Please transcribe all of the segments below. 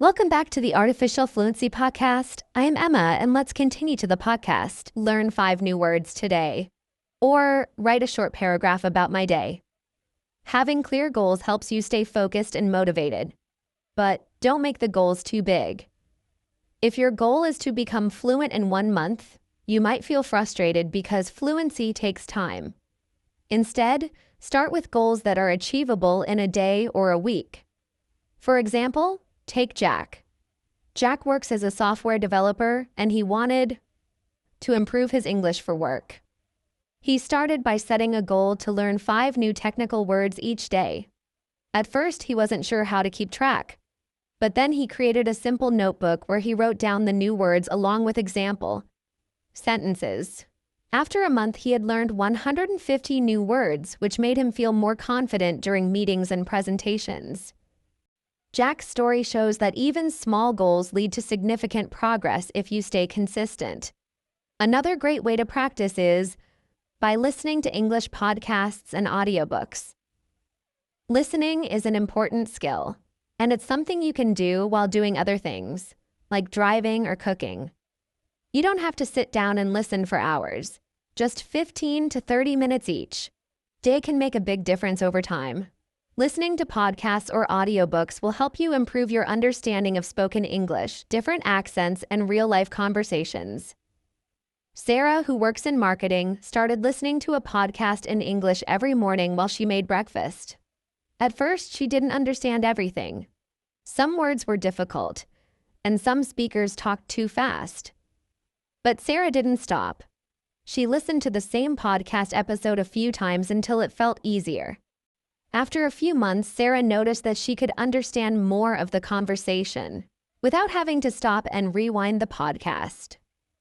Welcome back to the Artificial Fluency Podcast. I am Emma, and let's continue to the podcast. Learn 5 new words today. Or write a short paragraph about my day. Having clear goals helps you stay focused and motivated. But don't make the goals too big. If your goal is to become fluent in 1 month, you might feel frustrated because fluency takes time. Instead, start with goals that are achievable in a day or a week. For example, take Jack. Jack works as a software developer, and he wanted to improve his English for work. He started by setting a goal to learn 5 new technical words each day. At first, he wasn't sure how to keep track. But then he created a simple notebook where he wrote down the new words along with example sentences. After a month, he had learned 150 new words, which made him feel more confident during meetings and presentations. Jack's story shows that even small goals lead to significant progress if you stay consistent. Another great way to practice is by listening to English podcasts and audiobooks. Listening is an important skill, and it's something you can do while doing other things, like driving or cooking. You don't have to sit down and listen for hours, just 15 to 30 minutes each. Day can make a big difference over time. Listening to podcasts or audiobooks will help you improve your understanding of spoken English, different accents, and real-life conversations. Sarah, who works in marketing, started listening to a podcast in English every morning while she made breakfast. At first, she didn't understand everything. Some words were difficult, and some speakers talked too fast. But Sarah didn't stop. She listened to the same podcast episode a few times until it felt easier. After a few months, Sarah noticed that she could understand more of the conversation without having to stop and rewind the podcast.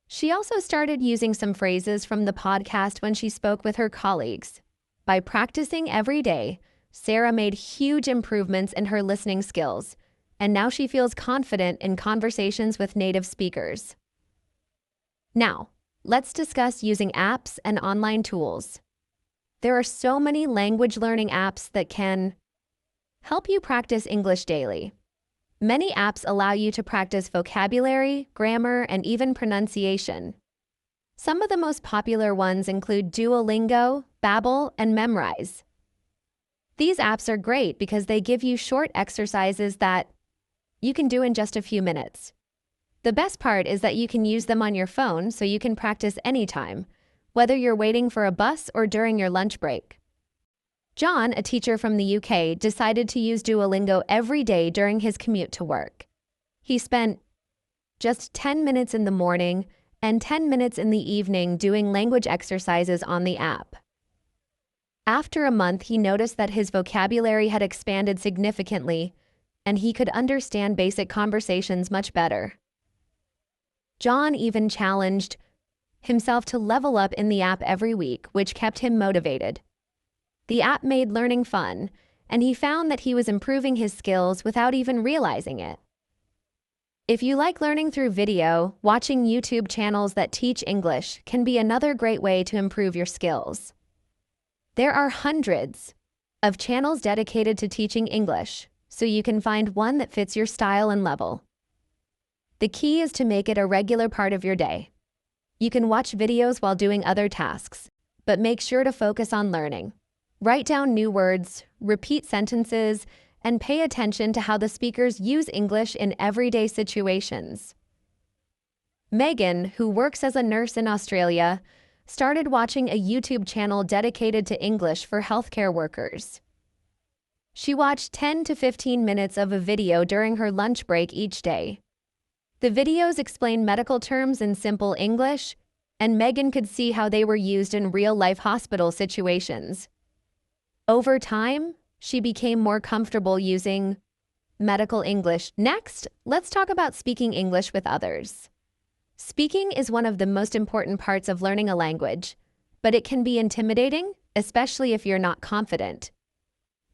She also started using some phrases from the podcast when she spoke with her colleagues. By practicing every day, Sarah made huge improvements in her listening skills, and now she feels confident in conversations with native speakers. Now, let's discuss using apps and online tools. There are so many language learning apps that can help you practice English daily. Many apps allow you to practice vocabulary, grammar, and even pronunciation. Some of the most popular ones include Duolingo, Babbel, and Memrise. These apps are great because they give you short exercises that you can do in just a few minutes. The best part is that you can use them on your phone so you can practice anytime, whether you're waiting for a bus or during your lunch break. John, a teacher from the UK, decided to use Duolingo every day during his commute to work. He spent just 10 minutes in the morning and 10 minutes in the evening doing language exercises on the app. After a month, he noticed that his vocabulary had expanded significantly, and he could understand basic conversations much better. John even challenged himself to level up in the app every week, which kept him motivated. The app made learning fun, and he found that he was improving his skills without even realizing it. If you like learning through video, watching YouTube channels that teach English can be another great way to improve your skills. There are hundreds of channels dedicated to teaching English, so you can find one that fits your style and level. The key is to make it a regular part of your day. You can watch videos while doing other tasks, but make sure to focus on learning. Write down new words, repeat sentences, and pay attention to how the speakers use English in everyday situations. Megan, who works as a nurse in Australia, started watching a YouTube channel dedicated to English for healthcare workers. She watched 10 to 15 minutes of a video during her lunch break each day. The videos explained medical terms in simple English, and Megan could see how they were used in real-life hospital situations. Over time, she became more comfortable using medical English. Next, let's talk about speaking English with others. Speaking is one of the most important parts of learning a language, but it can be intimidating, especially if you're not confident.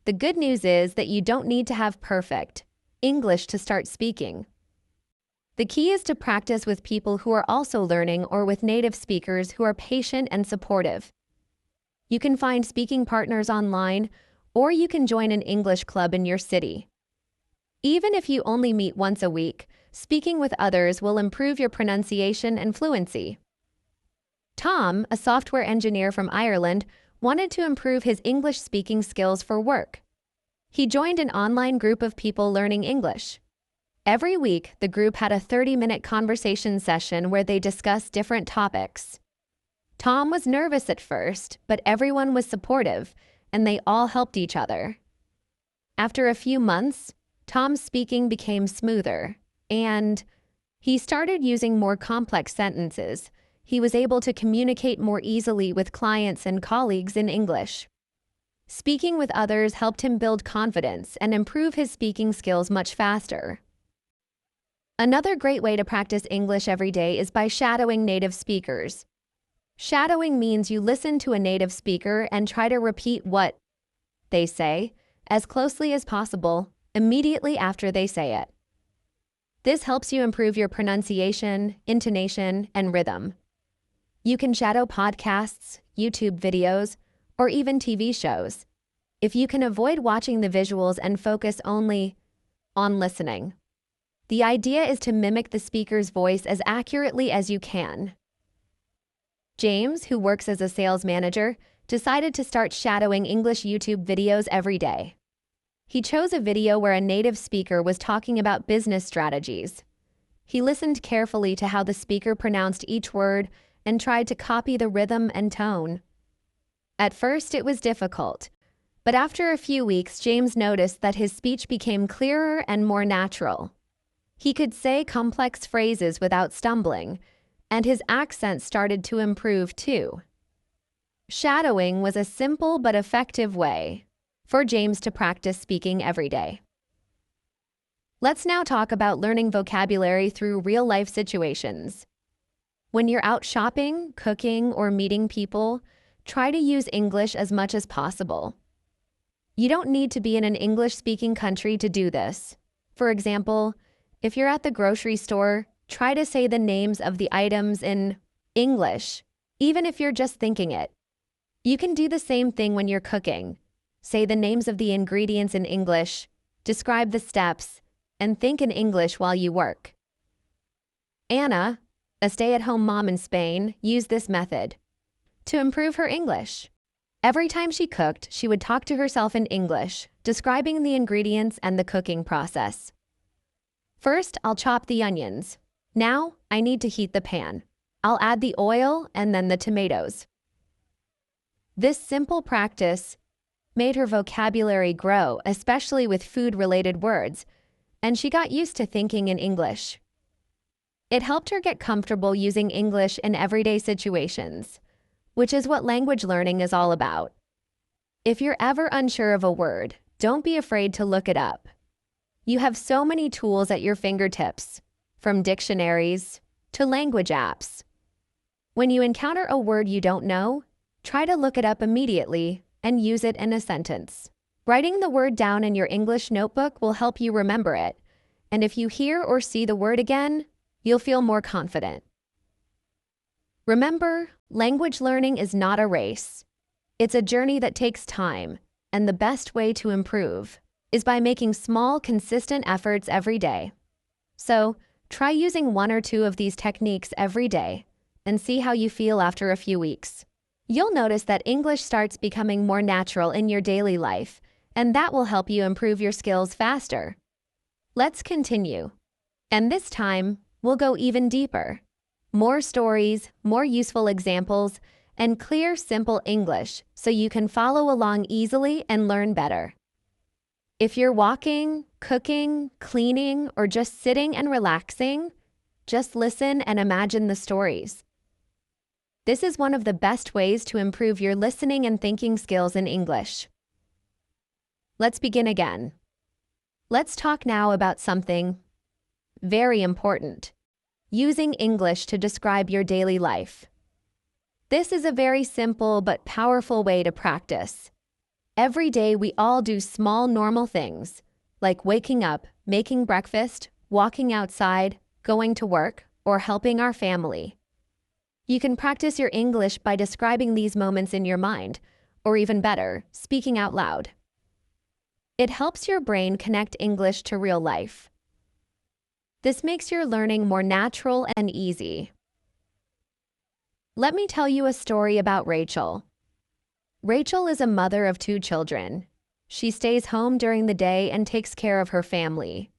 The good news is that you don't need to have perfect English to start speaking. The key is to practice with people who are also learning or with native speakers who are patient and supportive. You can find speaking partners online, or you can join an English club in your city. Even if you only meet once a week, speaking with others will improve your pronunciation and fluency. Tom, a software engineer from Ireland, wanted to improve his English speaking skills for work. He joined an online group of people learning English. Every week, the group had a 30-minute conversation session where they discussed different topics. Tom was nervous at first, but everyone was supportive, and they all helped each other. After a few months, Tom's speaking became smoother, and he started using more complex sentences. He was able to communicate more easily with clients and colleagues in English. Speaking with others helped him build confidence and improve his speaking skills much faster. Another great way to practice English every day is by shadowing native speakers. Shadowing means you listen to a native speaker and try to repeat what they say as closely as possible immediately after they say it. This helps you improve your pronunciation, intonation, and rhythm. You can shadow podcasts, YouTube videos, or even TV shows, if you can avoid watching the visuals and focus only on listening. The idea is to mimic the speaker's voice as accurately as you can. James, who works as a sales manager, decided to start shadowing English YouTube videos every day. He chose a video where a native speaker was talking about business strategies. He listened carefully to how the speaker pronounced each word and tried to copy the rhythm and tone. At first, it was difficult, but after a few weeks, James noticed that his speech became clearer and more natural. He could say complex phrases without stumbling, and his accent started to improve too. Shadowing was a simple but effective way for James to practice speaking every day. Let's now talk about learning vocabulary through real-life situations. When you're out shopping, cooking, or meeting people, try to use English as much as possible. You don't need to be in an English-speaking country to do this. For example, if you're at the grocery store, try to say the names of the items in English, even if you're just thinking it. You can do the same thing when you're cooking. Say the names of the ingredients in English, describe the steps, and think in English while you work. Anna, a stay-at-home mom in Spain, used this method to improve her English. Every time she cooked, she would talk to herself in English, describing the ingredients and the cooking process. First, I'll chop the onions. Now, I need to heat the pan. I'll add the oil and then the tomatoes. This simple practice made her vocabulary grow, especially with food-related words, and she got used to thinking in English. It helped her get comfortable using English in everyday situations, which is what language learning is all about. If you're ever unsure of a word, don't be afraid to look it up. You have so many tools at your fingertips, from dictionaries to language apps. When you encounter a word you don't know, try to look it up immediately and use it in a sentence. Writing the word down in your English notebook will help you remember it, and if you hear or see the word again, you'll feel more confident. Remember, language learning is not a race. It's a journey that takes time, and the best way to improve is by making small, consistent efforts every day. So, try using one or two of these techniques every day and see how you feel after a few weeks. You'll notice that English starts becoming more natural in your daily life, and that will help you improve your skills faster. Let's continue. And this time, we'll go even deeper. More stories, more useful examples, and clear, simple English so you can follow along easily and learn better. If you're walking, cooking, cleaning, or just sitting and relaxing, just listen and imagine the stories. This is one of the best ways to improve your listening and thinking skills in English. Let's begin again. Let's talk now about something very important: using English to describe your daily life. This is a very simple but powerful way to practice. Every day we all do small normal things, like waking up, making breakfast, walking outside, going to work, or helping our family. You can practice your English by describing these moments in your mind, or even better, speaking out loud. It helps your brain connect English to real life. This makes your learning more natural and easy. Let me tell you a story about Rachel. Rachel is a mother of 2 children. She stays home during the day and takes care of her family.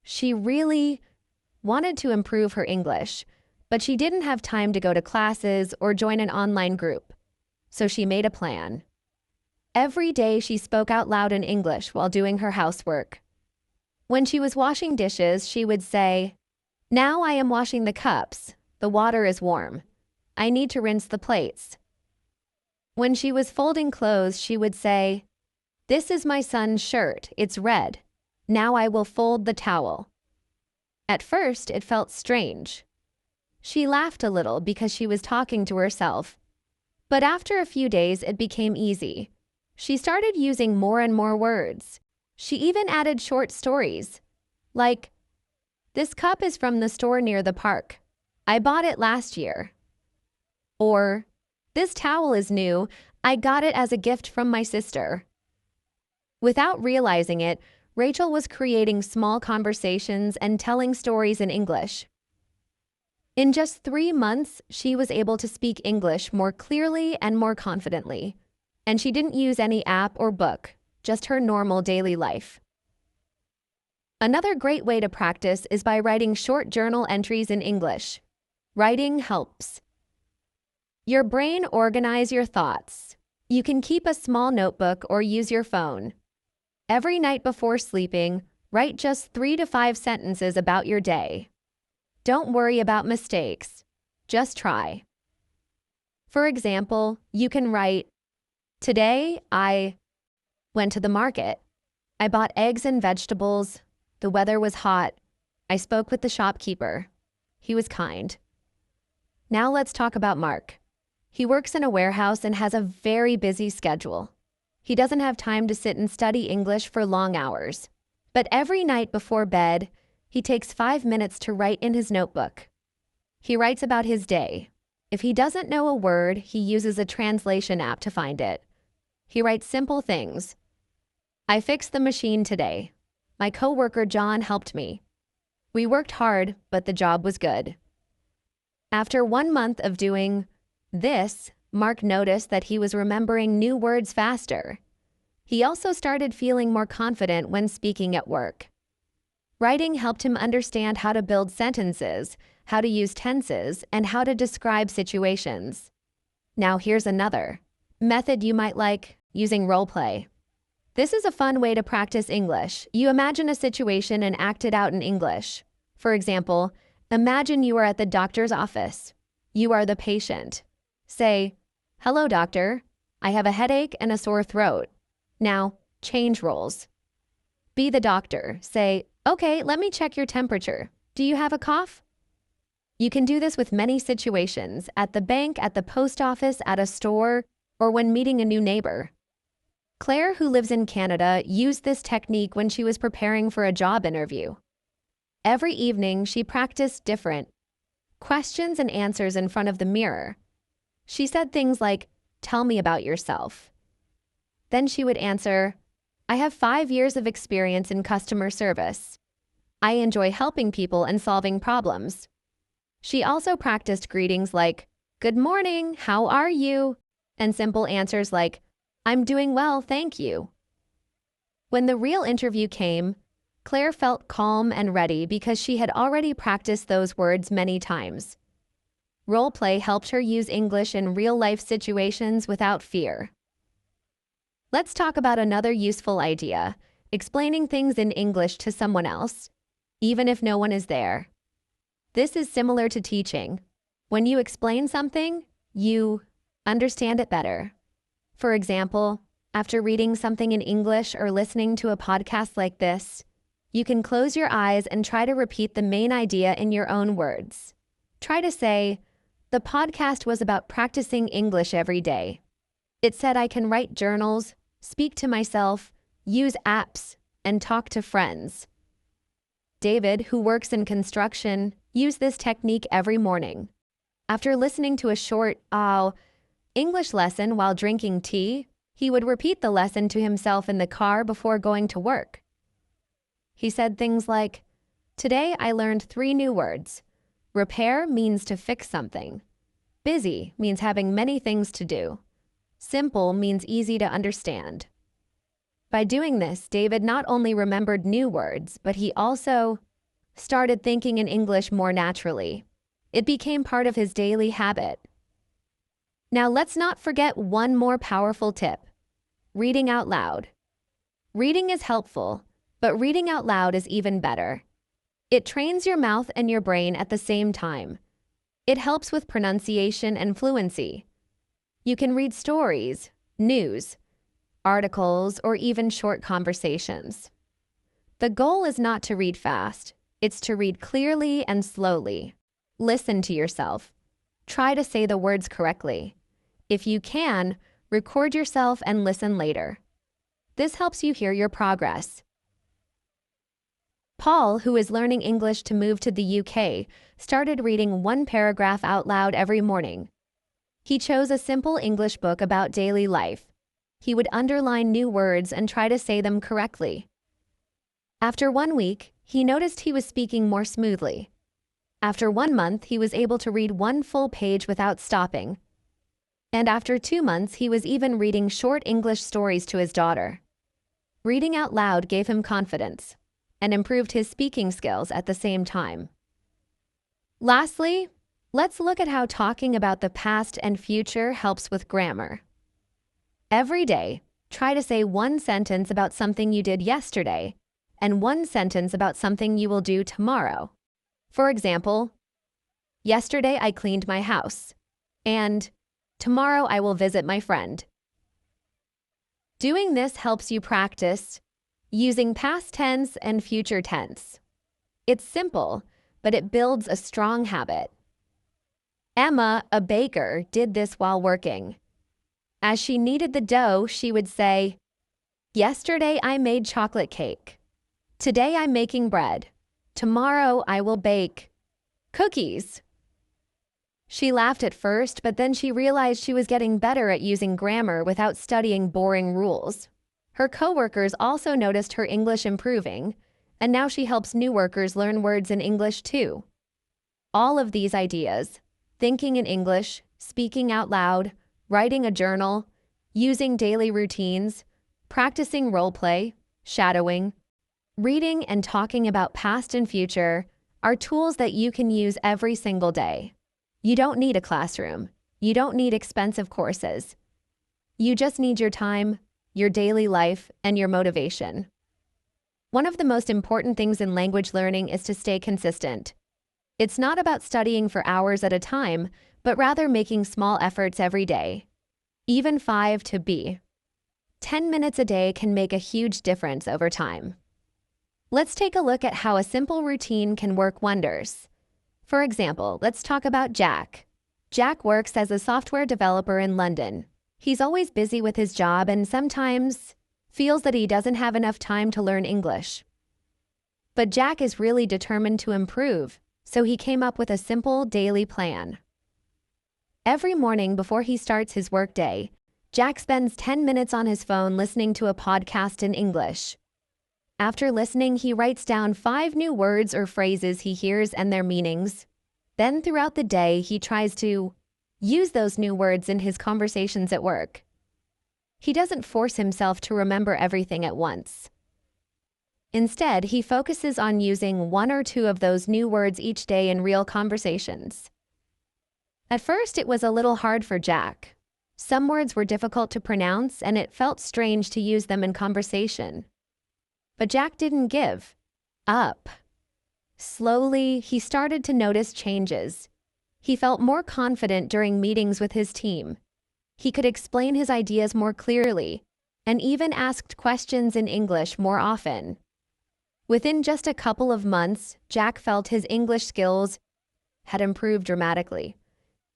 She really wanted to improve her English, but she didn't have time to go to classes or join an online group. So she made a plan. Every day she spoke out loud in English while doing her housework. When she was washing dishes, she would say, "Now I am washing the cups. The water is warm. I need to rinse the plates." When she was folding clothes, she would say, "This is my son's shirt. It's red. Now I will fold the towel." At first, it felt strange. She laughed a little because she was talking to herself. But after a few days, it became easy. She started using more and more words. She even added short stories, like, "This cup is from the store near the park. I bought it last year." Or, "This towel is new. I got it as a gift from my sister." Without realizing it, Rachel was creating small conversations and telling stories in English. In just 3 months, she was able to speak English more clearly and more confidently. And she didn't use any app or book, just her normal daily life. Another great way to practice is by writing short journal entries in English. Writing helps your brain organize your thoughts. You can keep a small notebook or use your phone. Every night before sleeping, write just 3 to 5 sentences about your day. Don't worry about mistakes. Just try. For example, you can write, "Today, I went to the market. I bought eggs and vegetables. The weather was hot. I spoke with the shopkeeper. He was kind." Now let's talk about Mark. He works in a warehouse and has a very busy schedule. He doesn't have time to sit and study English for long hours. But every night before bed, he takes 5 minutes to write in his notebook. He writes about his day. If he doesn't know a word, he uses a translation app to find it. He writes simple things. "I fixed the machine today. My coworker John helped me. We worked hard, but the job was good." After 1 month of doing this, Mark noticed that he was remembering new words faster. He also started feeling more confident when speaking at work. Writing helped him understand how to build sentences, how to use tenses, and how to describe situations. Now here's another method you might like, using role play. This is a fun way to practice English. You imagine a situation and act it out in English. For example, imagine you are at the doctor's office. You are the patient. Say, "Hello, doctor. I have a headache and a sore throat." Now, change roles. Be the doctor. Say, "Okay, let me check your temperature. Do you have a cough?" You can do this with many situations, at the bank, at the post office, at a store, or when meeting a new neighbor. Claire, who lives in Canada, used this technique when she was preparing for a job interview. Every evening, she practiced different questions and answers in front of the mirror. She said things like, "Tell me about yourself." Then she would answer, "I have 5 years of experience in customer service. I enjoy helping people and solving problems." She also practiced greetings like, "Good morning, how are you?" and simple answers like, "I'm doing well, thank you." When the real interview came, Claire felt calm and ready because she had already practiced those words many times. Role play helped her use English in real-life situations without fear. Let's talk about another useful idea, explaining things in English to someone else, even if no one is there. This is similar to teaching. When you explain something, you understand it better. For example, after reading something in English or listening to a podcast like this, you can close your eyes and try to repeat the main idea in your own words. Try to say, "The podcast was about practicing English every day. It said I can write journals, speak to myself, use apps, and talk to friends." David, who works in construction, used this technique every morning. After listening to a short, English lesson while drinking tea, He would repeat the lesson to himself in the car before going to work. He said things like, "Today I learned 3 new words. Repair means to fix something. Busy means having many things to do. Simple means easy to understand." By doing this, David not only remembered new words, but he also started thinking in English more naturally. It became part of his daily habit. Now let's not forget one more powerful tip: reading out loud. Reading is helpful, but reading out loud is even better. It trains your mouth and your brain at the same time. It helps with pronunciation and fluency. You can read stories, news, articles, or even short conversations. The goal is not to read fast. It's to read clearly and slowly. Listen to yourself. Try to say the words correctly. If you can, record yourself and listen later. This helps you hear your progress. Paul, who is learning English to move to the UK, started reading 1 paragraph out loud every morning. He chose a simple English book about daily life. He would underline new words and try to say them correctly. After 1 week, he noticed he was speaking more smoothly. After 1 month, he was able to read 1 full page without stopping. And after 2 months, he was even reading short English stories to his daughter. Reading out loud gave him confidence and improved his speaking skills at the same time. Lastly, let's look at how talking about the past and future helps with grammar. Every day, try to say 1 sentence about something you did yesterday and 1 sentence about something you will do tomorrow. For example, yesterday I cleaned my house, and tomorrow I will visit my friend. Doing this helps you practice using past tense and future tense. It's simple, but it builds a strong habit. Emma, a baker, did this while working. As she kneaded the dough, she would say, "Yesterday I made chocolate cake. Today I'm making bread. Tomorrow I will bake cookies." She laughed at first, but then she realized she was getting better at using grammar without studying boring rules. Her coworkers also noticed her English improving, and now she helps new workers learn words in English too. All of these ideas, thinking in English, speaking out loud, writing a journal, using daily routines, practicing role play, shadowing, reading and talking about past and future, are tools that you can use every single day. You don't need a classroom. You don't need expensive courses. You just need your time, your daily life, and your motivation. One of the most important things in language learning is to stay consistent. It's not about studying for hours at a time, but rather making small efforts every day. Even 5 to be. 10 minutes a day can make a huge difference over time. Let's take a look at how a simple routine can work wonders. For example, let's talk about Jack. Jack works as a software developer in London. He's always busy with his job and sometimes feels that he doesn't have enough time to learn English. But Jack is really determined to improve, so he came up with a simple daily plan. Every morning before he starts his workday, Jack spends 10 minutes on his phone listening to a podcast in English. After listening, he writes down 5 new words or phrases he hears and their meanings. Then throughout the day, he tries to use those new words in his conversations at work. He doesn't force himself to remember everything at once. Instead, he focuses on using 1 or 2 of those new words each day in real conversations. At first, it was a little hard for Jack. Some words were difficult to pronounce, and it felt strange to use them in conversation. But Jack didn't give up. Slowly, he started to notice changes. He felt more confident during meetings with his team. He could explain his ideas more clearly and even asked questions in English more often. Within just a couple of months, Jack felt his English skills had improved dramatically.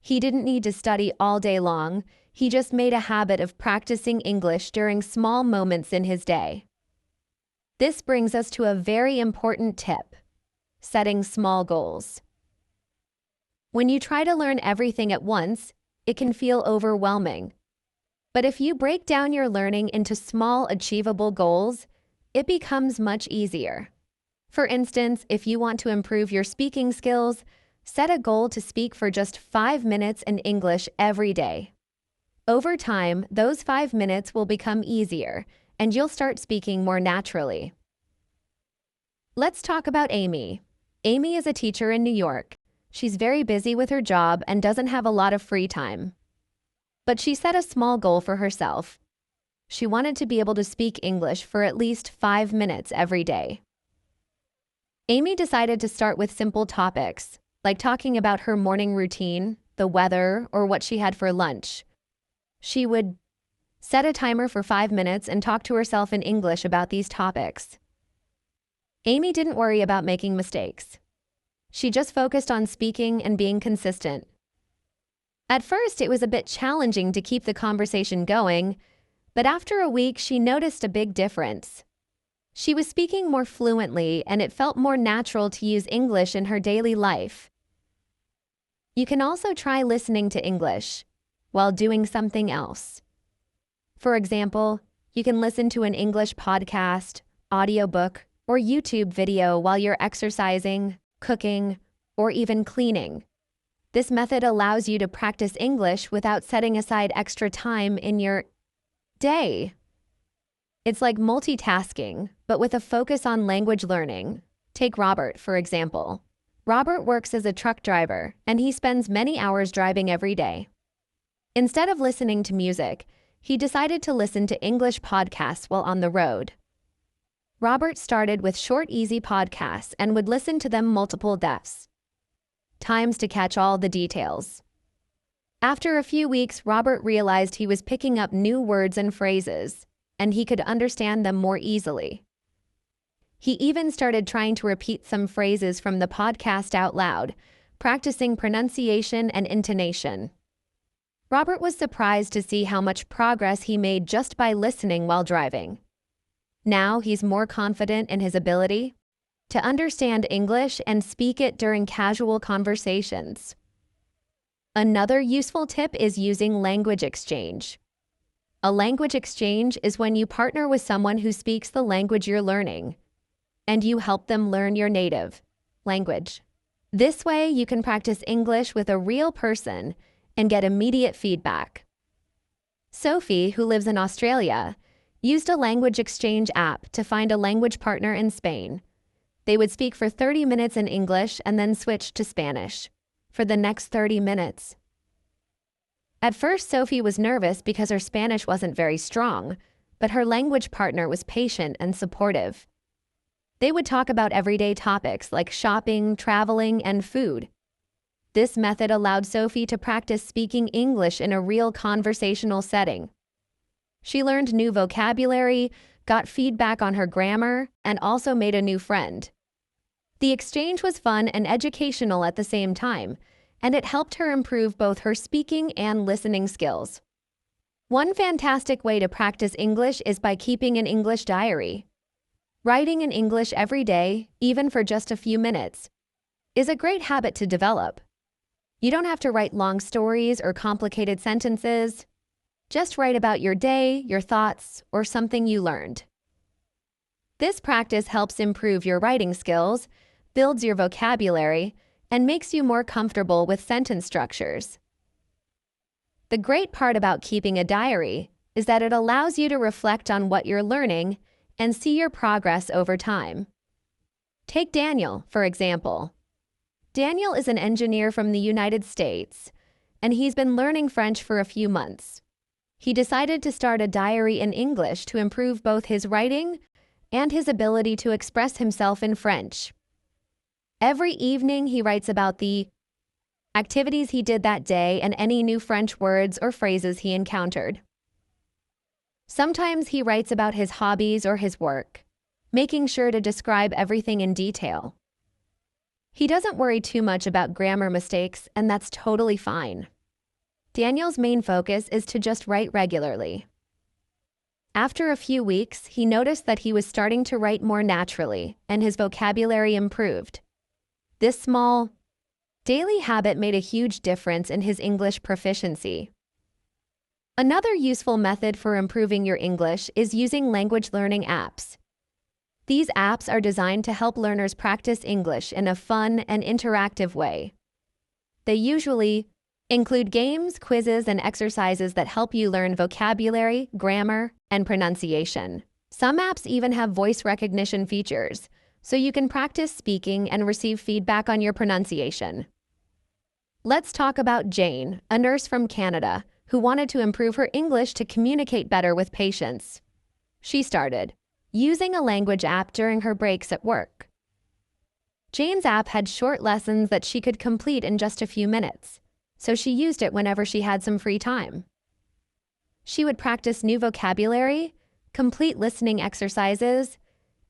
He didn't need to study all day long. He just made a habit of practicing English during small moments in his day. This brings us to a very important tip: setting small goals. When you try to learn everything at once, it can feel overwhelming. But if you break down your learning into small, achievable goals, it becomes much easier. For instance, if you want to improve your speaking skills, set a goal to speak for just 5 minutes in English every day. Over time, those 5 minutes will become easier, and you'll start speaking more naturally. Let's talk about Amy. Amy is a teacher in New York. She's very busy with her job and doesn't have a lot of free time. But she set a small goal for herself. She wanted to be able to speak English for at least 5 minutes every day. Amy decided to start with simple topics, like talking about her morning routine, the weather, or what she had for lunch. She would set a timer for 5 minutes and talk to herself in English about these topics. Amy didn't worry about making mistakes. She just focused on speaking and being consistent. At first, it was a bit challenging to keep the conversation going, but after a week, she noticed a big difference. She was speaking more fluently, and it felt more natural to use English in her daily life. You can also try listening to English while doing something else. For example, you can listen to an English podcast, audiobook, or YouTube video while you're exercising, cooking, or even cleaning. This method allows you to practice English without setting aside extra time in your day. It's like multitasking, but with a focus on language learning. Take Robert, for example. Robert works as a truck driver, and he spends many hours driving every day. Instead of listening to music, he decided to listen to English podcasts while on the road. Robert started with short, easy podcasts and would listen to them multiple times to catch all the details. After a few weeks, Robert realized he was picking up new words and phrases, and he could understand them more easily. He even started trying to repeat some phrases from the podcast out loud, practicing pronunciation and intonation. Robert was surprised to see how much progress he made just by listening while driving. Now he's more confident in his ability to understand English and speak it during casual conversations. Another useful tip is using language exchange. A language exchange is when you partner with someone who speaks the language you're learning, and you help them learn your native language. This way, you can practice English with a real person and get immediate feedback. Sophie, who lives in Australia, used a language exchange app to find a language partner in Spain. They would speak for 30 minutes in English and then switch to Spanish for the next 30 minutes. At first, Sophie was nervous because her Spanish wasn't very strong, but her language partner was patient and supportive. They would talk about everyday topics like shopping, traveling, and food. This method allowed Sophie to practice speaking English in a real conversational setting. She learned new vocabulary, got feedback on her grammar, and also made a new friend. The exchange was fun and educational at the same time, and it helped her improve both her speaking and listening skills. One fantastic way to practice English is by keeping an English diary. Writing in English every day, even for just a few minutes, is a great habit to develop. You don't have to write long stories or complicated sentences. Just write about your day, your thoughts, or something you learned. This practice helps improve your writing skills, builds your vocabulary, and makes you more comfortable with sentence structures. The great part about keeping a diary is that it allows you to reflect on what you're learning and see your progress over time. Take Daniel, for example. Daniel is an engineer from the United States, and he's been learning French for a few months. He decided to start a diary in English to improve both his writing and his ability to express himself in French. Every evening, he writes about the activities he did that day and any new French words or phrases he encountered. Sometimes he writes about his hobbies or his work, making sure to describe everything in detail. He doesn't worry too much about grammar mistakes, and that's totally fine. Daniel's main focus is to just write regularly. After a few weeks, he noticed that he was starting to write more naturally, and his vocabulary improved. This small, daily habit made a huge difference in his English proficiency. Another useful method for improving your English is using language learning apps. These apps are designed to help learners practice English in a fun and interactive way. They usually include games, quizzes, and exercises that help you learn vocabulary, grammar, and pronunciation. Some apps even have voice recognition features, so you can practice speaking and receive feedback on your pronunciation. Let's talk about Jane, a nurse from Canada, who wanted to improve her English to communicate better with patients. She started using a language app during her breaks at work. Jane's app had short lessons that she could complete in just a few minutes, so she used it whenever she had some free time. She would practice new vocabulary, complete listening exercises,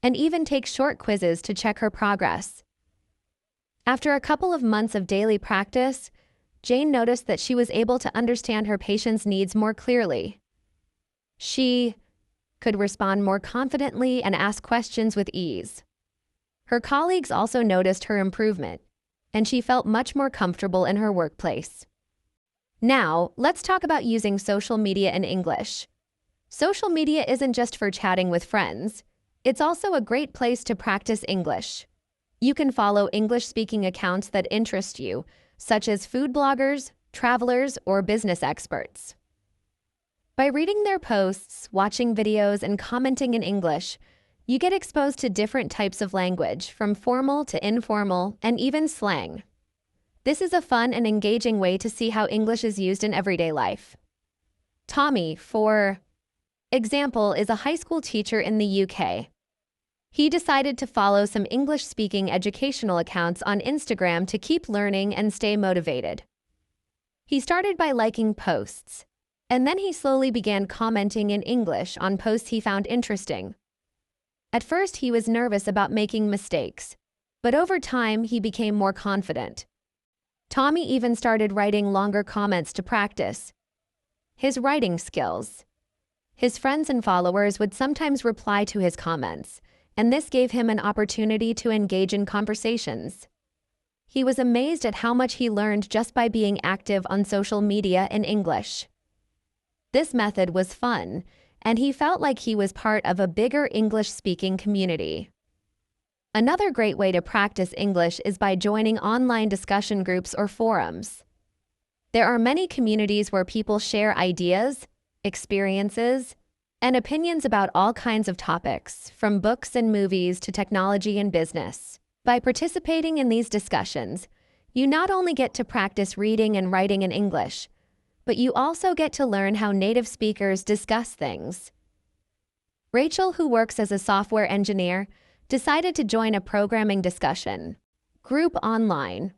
and even take short quizzes to check her progress. After a couple of months of daily practice, Jane noticed that she was able to understand her patients' needs more clearly. She could respond more confidently and ask questions with ease. Her colleagues also noticed her improvement, and she felt much more comfortable in her workplace. Now, let's talk about using social media in English. Social media isn't just for chatting with friends. It's also a great place to practice English. You can follow English-speaking accounts that interest you, such as food bloggers, travelers, or business experts. By reading their posts, watching videos, and commenting in English, you get exposed to different types of language, from formal to informal, and even slang. This is a fun and engaging way to see how English is used in everyday life. Tommy, for example, is a high school teacher in the UK. He decided to follow some English-speaking educational accounts on Instagram to keep learning and stay motivated. He started by liking posts, and then he slowly began commenting in English on posts he found interesting. At first, he was nervous about making mistakes, but over time, he became more confident. Tommy even started writing longer comments to practice his writing skills. His friends and followers would sometimes reply to his comments, and this gave him an opportunity to engage in conversations. He was amazed at how much he learned just by being active on social media in English. This method was fun, and he felt like he was part of a bigger English-speaking community. Another great way to practice English is by joining online discussion groups or forums. There are many communities where people share ideas, experiences, and opinions about all kinds of topics, from books and movies to technology and business. By participating in these discussions, you not only get to practice reading and writing in English, but you also get to learn how native speakers discuss things. Rachel, who works as a software engineer, decided to join a programming discussion group online.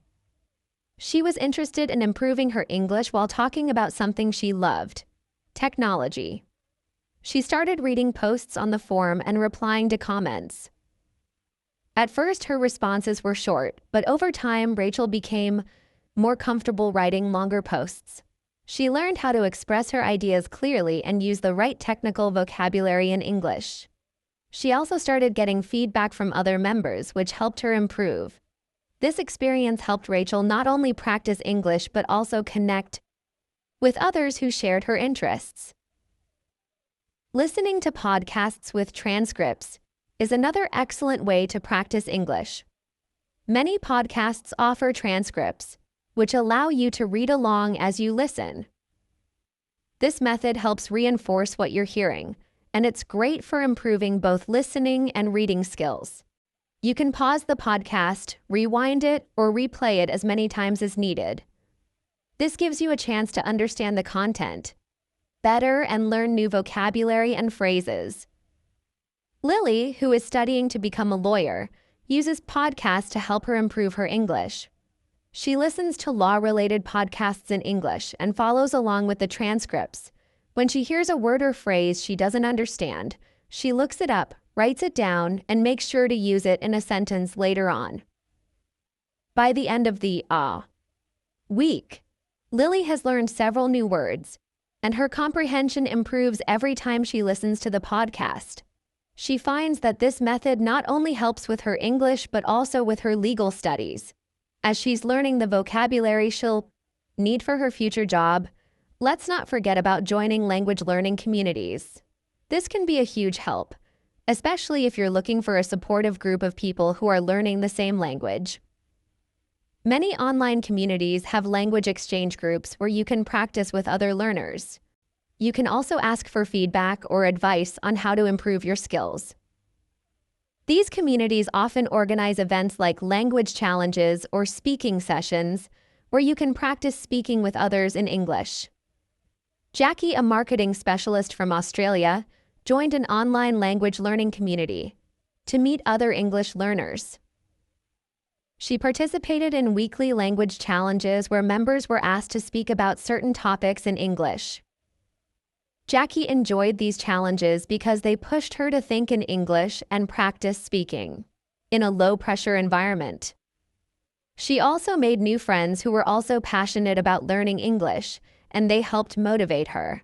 She was interested in improving her English while talking about something she loved: technology. She started reading posts on the forum and replying to comments. At first, her responses were short, but over time, Rachel became more comfortable writing longer posts. She learned how to express her ideas clearly and use the right technical vocabulary in English. She also started getting feedback from other members, which helped her improve. This experience helped Rachel not only practice English but also connect with others who shared her interests. Listening to podcasts with transcripts is another excellent way to practice English. Many podcasts offer transcripts, which allow you to read along as you listen. This method helps reinforce what you're hearing, and it's great for improving both listening and reading skills. You can pause the podcast, rewind it, or replay it as many times as needed. This gives you a chance to understand the content better and learn new vocabulary and phrases. Lily, who is studying to become a lawyer, uses podcasts to help her improve her English. She listens to law-related podcasts in English and follows along with the transcripts. When she hears a word or phrase she doesn't understand, she looks it up, writes it down, and makes sure to use it in a sentence later on. By the end of the week, Lily has learned several new words, and her comprehension improves every time she listens to the podcast. She finds that this method not only helps with her English but also with her legal studies, as she's learning the vocabulary she'll need for her future job Let's not forget about joining language learning communities. This can be a huge help, especially if you're looking for a supportive group of people who are learning the same language. Many online communities have language exchange groups where you can practice with other learners. You can also ask for feedback or advice on how to improve your skills. These communities often organize events like language challenges or speaking sessions where you can practice speaking with others in English. Jackie, a marketing specialist from Australia, joined an online language learning community to meet other English learners. She participated in weekly language challenges where members were asked to speak about certain topics in English. Jackie enjoyed these challenges because they pushed her to think in English and practice speaking in a low-pressure environment. She also made new friends who were also passionate about learning English, and they helped motivate her.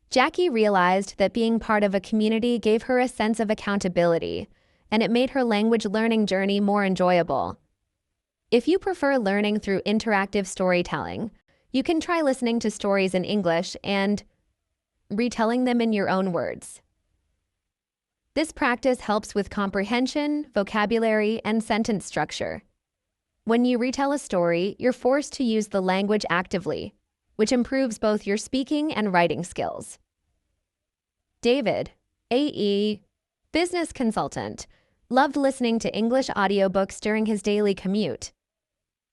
Jackie realized that being part of a community gave her a sense of accountability, and it made her language learning journey more enjoyable. If you prefer learning through interactive storytelling, you can try listening to stories in English and retelling them in your own words. This practice helps with comprehension, vocabulary, and sentence structure. When you retell a story, you're forced to use the language actively, which improves both your speaking and writing skills. David, a business consultant, loved listening to English audiobooks during his daily commute.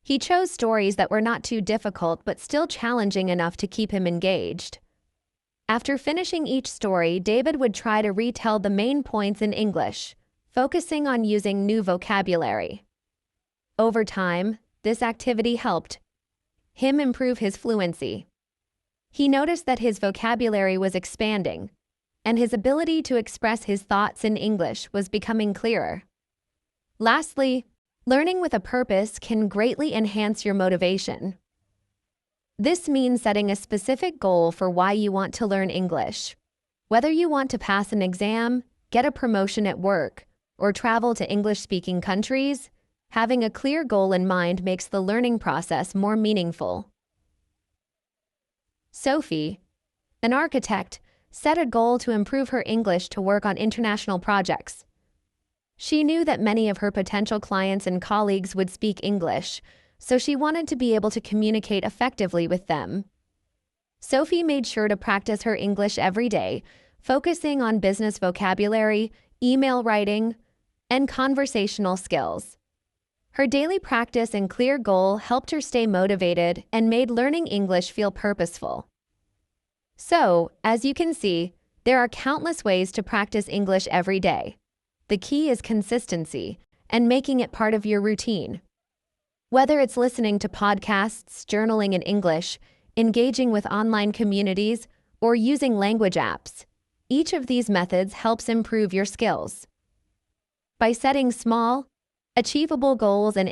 He chose stories that were not too difficult but still challenging enough to keep him engaged. After finishing each story, David would try to retell the main points in English, focusing on using new vocabulary. Over time, this activity helped him improve his fluency. He noticed that his vocabulary was expanding, and his ability to express his thoughts in English was becoming clearer. Lastly, learning with a purpose can greatly enhance your motivation. This means setting a specific goal for why you want to learn English. Whether you want to pass an exam, get a promotion at work, or travel to English-speaking countries, having a clear goal in mind makes the learning process more meaningful. Sophie, an architect, set a goal to improve her English to work on international projects. She knew that many of her potential clients and colleagues would speak English, so she wanted to be able to communicate effectively with them. Sophie made sure to practice her English every day, focusing on business vocabulary, email writing, and conversational skills. Her daily practice and clear goal helped her stay motivated and made learning English feel purposeful. So, as you can see, there are countless ways to practice English every day. The key is consistency and making it part of your routine. Whether it's listening to podcasts, journaling in English, engaging with online communities, or using language apps, each of these methods helps improve your skills. By setting small, achievable goals and